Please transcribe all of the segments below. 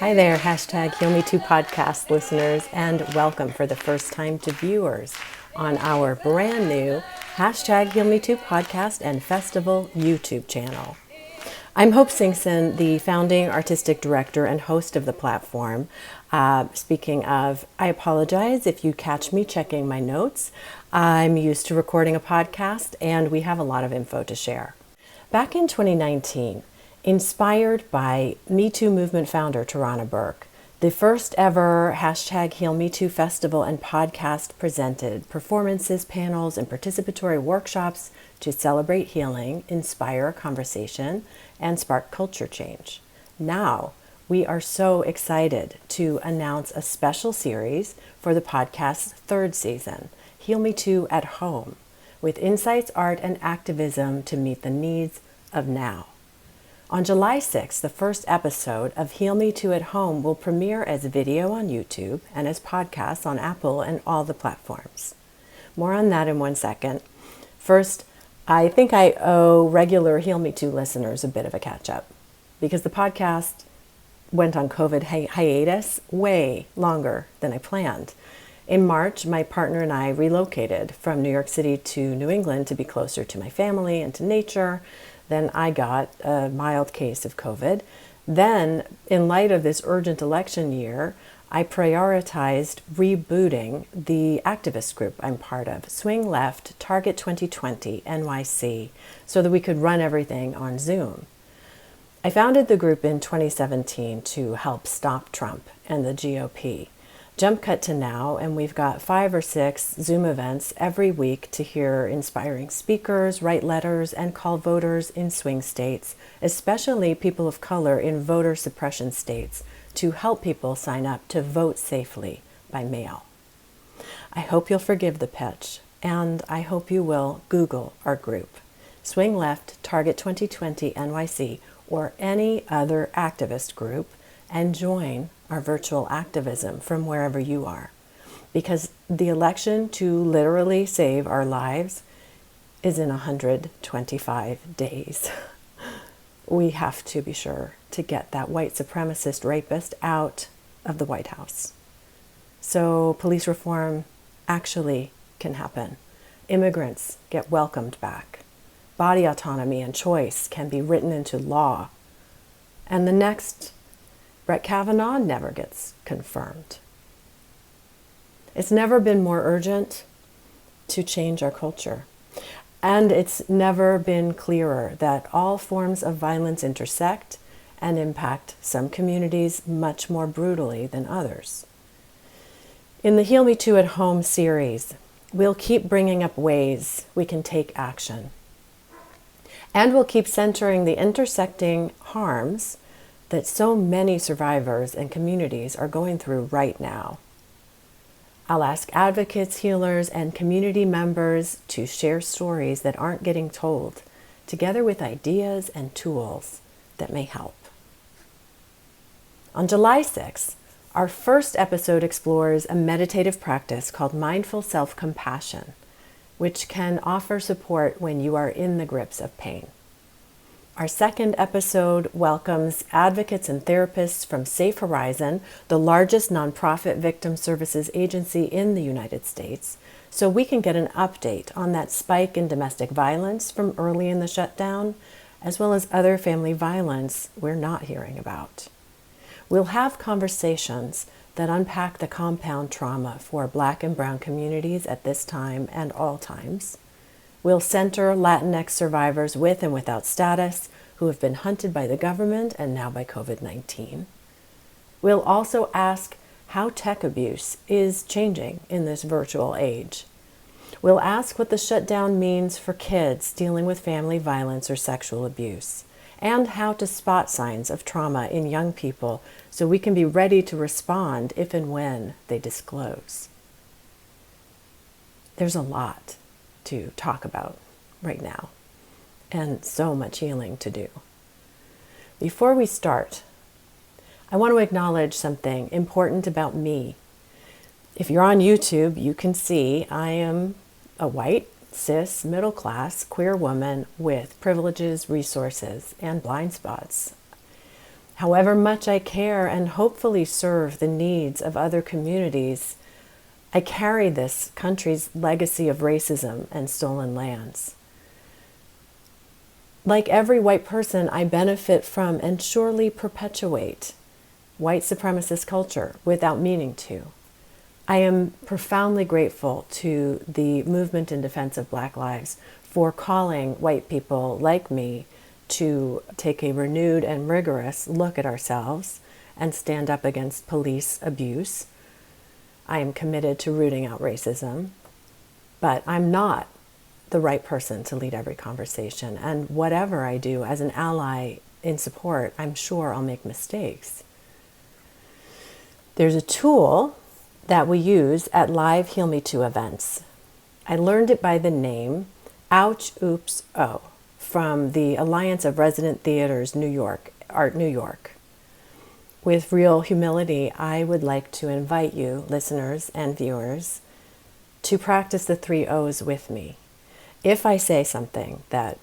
Hi there, hashtag HealMeToo podcast listeners, and welcome for the first time to viewers on our brand new hashtag HealMeToo podcast and festival YouTube channel. I'm Hope Singson, the founding artistic director and host of the platform. Speaking of, I apologize if you catch me checking my notes. I'm used to recording a podcast and we have a lot of info to share. Back in 2019, inspired by Me Too movement founder Tarana Burke, the first ever hashtag HealMeToo festival and podcast presented performances, panels, and participatory workshops to celebrate healing, inspire conversation, and spark culture change. Now, we are so excited to announce a special series for the podcast's third season, HealMeToo at Home, with insights, art, and activism to meet the needs of now. On July 6th, the first episode of HealMeToo at Home will premiere as video on YouTube and as podcasts on Apple and all the platforms. More on that in 1 second. First, I think I owe regular HealMeToo listeners a bit of a catch-up because the podcast went on COVID hiatus way longer than I planned. In March, my partner and I relocated from New York City to New England to be closer to my family and to nature. Then I got a mild case of COVID. Then, in light of this urgent election year, I prioritized rebooting the activist group I'm part of, Swing Left, Target 2020, NYC, so that we could run everything on Zoom. I founded the group in 2017 to help stop Trump and the GOP. Jump cut to now, and we've got 5 or 6 Zoom events every week to hear inspiring speakers, write letters, and call voters in swing states, especially people of color in voter suppression states, to help people sign up to vote safely by mail. I hope you'll forgive the pitch, and I hope you will Google our group, Swing Left, Target 2020 NYC, or any other activist group, and join our virtual activism from wherever you are. Because the election to literally save our lives is in 125 days. We have to be sure to get that white supremacist rapist out of the White House. So police reform actually can happen. Immigrants get welcomed back. Body autonomy and choice can be written into law. And the next Brett Kavanaugh never gets confirmed. It's never been more urgent to change our culture. And it's never been clearer that all forms of violence intersect and impact some communities much more brutally than others. In the HealMeToo at Home series, we'll keep bringing up ways we can take action. And we'll keep centering the intersecting harms that so many survivors and communities are going through right now. I'll ask advocates, healers, and community members to share stories that aren't getting told, together with ideas and tools that may help. On July 6th, our first episode explores a meditative practice called mindful self-compassion, which can offer support when you are in the grips of pain. Our second episode welcomes advocates and therapists from Safe Horizon, the largest nonprofit victim services agency in the United States, so we can get an update on that spike in domestic violence from early in the shutdown, as well as other family violence we're not hearing about. We'll have conversations that unpack the compound trauma for Black and Brown communities at this time and all times. We'll center Latinx survivors with and without status who have been hunted by the government and now by COVID-19. We'll also ask how tech abuse is changing in this virtual age. We'll ask what the shutdown means for kids dealing with family violence or sexual abuse, and how to spot signs of trauma in young people so we can be ready to respond if and when they disclose. There's a lot to talk about right now, and so much healing to do. Before we start, I want to acknowledge something important about me. If you're on YouTube, you can see I am a white, cis, middle-class, queer woman with privileges, resources, and blind spots. However much I care and hopefully serve the needs of other communities, I carry this country's legacy of racism and stolen lands. Like every white person, I benefit from and surely perpetuate white supremacist culture without meaning to. I am profoundly grateful to the movement in defense of Black lives for calling white people like me to take a renewed and rigorous look at ourselves and stand up against police abuse. I am committed to rooting out racism, but I'm not the right person to lead every conversation. And whatever I do as an ally in support, I'm sure I'll make mistakes. There's a tool that we use at live HealMeToo events. I learned it by the name Ouch, Oops, Oh from the Alliance of Resident Theaters Art New York. With real humility, I would like to invite you, listeners and viewers, to practice the 3 O's with me. If I say something that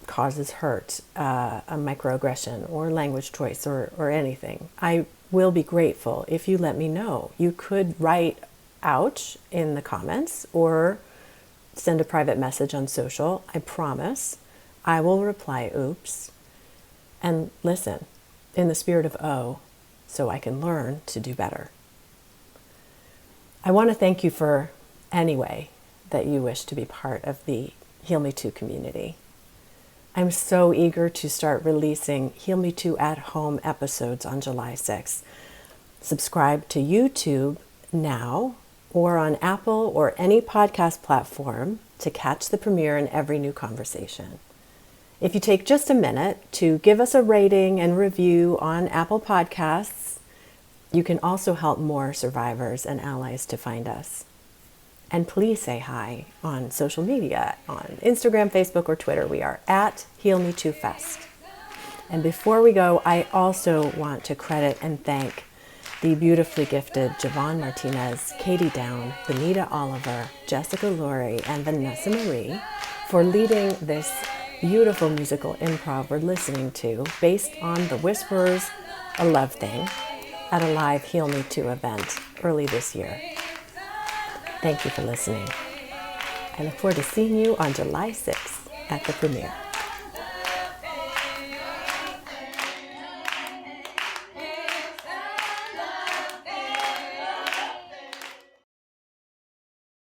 causes hurt, a microaggression or language choice or anything, I will be grateful if you let me know. You could write ouch in the comments or send a private message on social. I promise I will reply oops and listen in the spirit of O so I can learn to do better. I want to thank you for any way that you wish to be part of the HealMeToo community. I'm so eager to start releasing HealMeToo at Home episodes on July 6th. Subscribe to YouTube now or on Apple or any podcast platform to catch the premiere and every new conversation. If you take just a minute to give us a rating and review on Apple Podcasts, you can also help more survivors and allies to find us. And please say hi on social media, on Instagram, Facebook, or Twitter. We are at HealMeTooFest. And before we go, I also want to credit and thank the beautifully gifted Javon Martinez, Katie Down, Benita Oliver, Jessica Laurie, and Vanessa Marie for leading this beautiful musical improv we're listening to based on The Whisperers, A Love Thing, at a live HealMeToo event early this year. Thank you for listening. I look forward to seeing you on July 6th at the premiere.